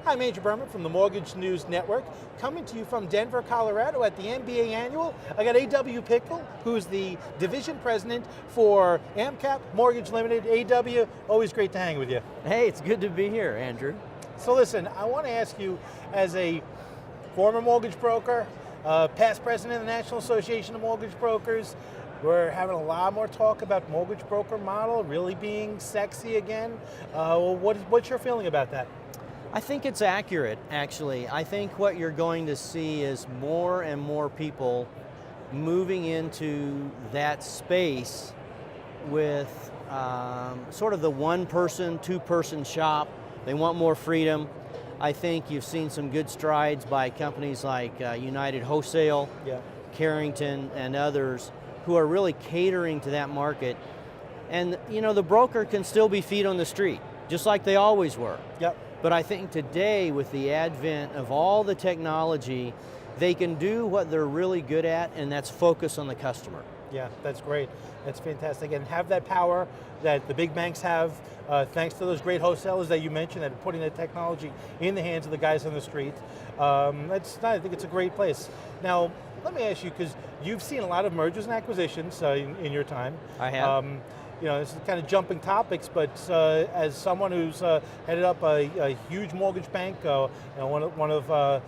I'm Andrew Berman from the Mortgage News Network, coming to you from Denver, Colorado at the MBA Annual. I got A.W. Pickel, who's the Division President for AMCAP Mortgage Limited. A.W., always great to hang with you. Hey, it's good to be here, Andrew. So listen, I want to ask you, as a former mortgage broker, past president of the National Association of Mortgage Brokers, we're having a lot more talk about mortgage broker model really being sexy again. What's your feeling about that? I think it's accurate, actually. I think what you're going to see is more and more people moving into that space with sort of the one-person, two-person shop. They want more freedom. I think you've seen some good strides by companies like United Wholesale, Carrington, and others who are really catering to that market. And you know, the broker can still be feet on the street, just like they always were. But I think today, with the advent of all the technology, they can do what they're really good at, and that's focus on the customer. Yeah, that's great. That's fantastic. And have that power that the big banks have, thanks to those great wholesalers that you mentioned that are putting that technology in the hands of the guys on the street. I think it's a great place. Now, let me ask you, because you've seen a lot of mergers and acquisitions in your time. I have. You know, this is kind of jumping topics, but as someone who's headed up a huge mortgage bank, you know,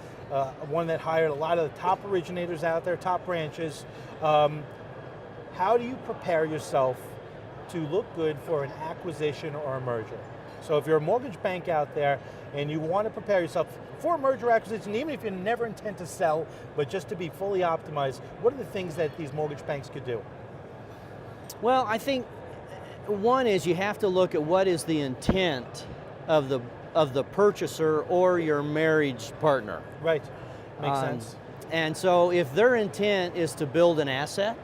one that hired a lot of the top originators out there, top branches, how do you prepare yourself to look good for an acquisition or a merger? So if you're a mortgage bank out there and you want to prepare yourself for a merger acquisition, even if you never intend to sell, but just to be fully optimized, what are the things that these mortgage banks could do? Well, I think one is you have to look at what is the intent of the purchaser or your marriage partner. Right, makes sense. And so if their intent is to build an asset,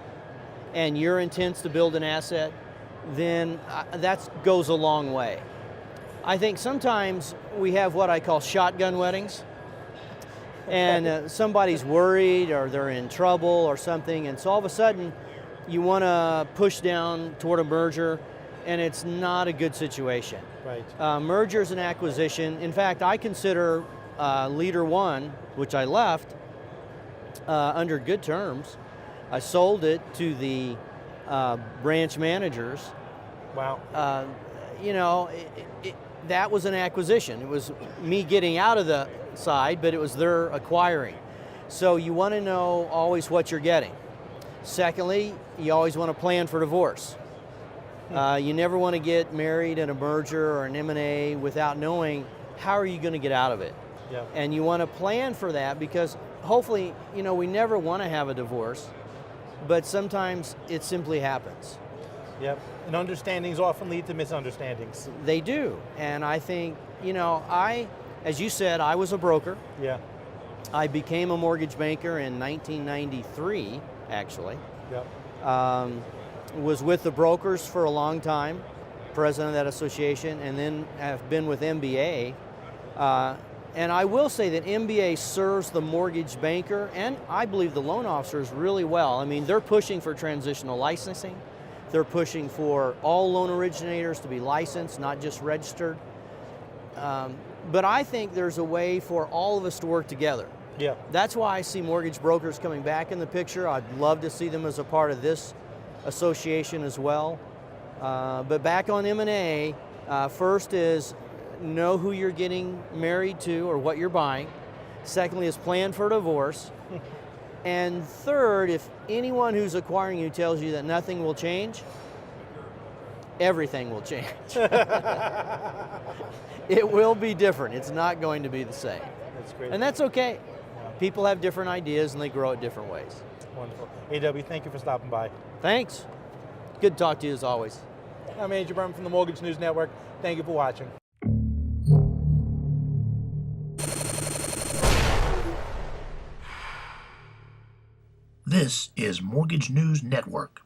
and your intent's to build an asset, then that goes a long way. I think sometimes we have what I call shotgun weddings, and somebody's worried or they're in trouble or something, and so all of a sudden you want to push down toward a merger, and it's not a good situation. Right. Mergers and acquisition, in fact, I consider Leader One, which I left under good terms. I sold it to the branch managers. Wow. You know, that was an acquisition. It was me getting out of the side, but it was their acquiring. So you want to know always what you're getting. Secondly, you always want to plan for divorce. You never want to get married in a merger or an M&A without knowing how are you going to get out of it. Yeah. And you want to plan for that, because hopefully, you know, we never want to have a divorce, but sometimes it simply happens. Yep, and understandings often lead to misunderstandings. They do, and I think, you know, as you said, I was a broker. Yeah. I became a mortgage banker in 1993, actually. Yep. Was with the brokers for a long time, president of that association, and then have been with MBA. And I will say that MBA serves the mortgage banker and I believe the loan officers really well. I mean, they're pushing for transitional licensing. They're pushing for all loan originators to be licensed, not just registered. But I think there's a way for all of us to work together. Yeah. That's why I see mortgage brokers coming back in the picture. I'd love to see them as a part of this association as well. But back on M&A, first is know who you're getting married to or what you're buying. Secondly is plan for divorce. And third, if anyone who's acquiring you tells you that nothing will change, everything will change. It will be different. It's not going to be the same. That's great. And that's okay. Yeah. People have different ideas and they grow at different ways. Wonderful. A.W., thank you for stopping by. Thanks. Good to talk to you as always. I'm Andrew Berman from the Mortgage News Network. Thank you for watching. This is Mortgage News Network.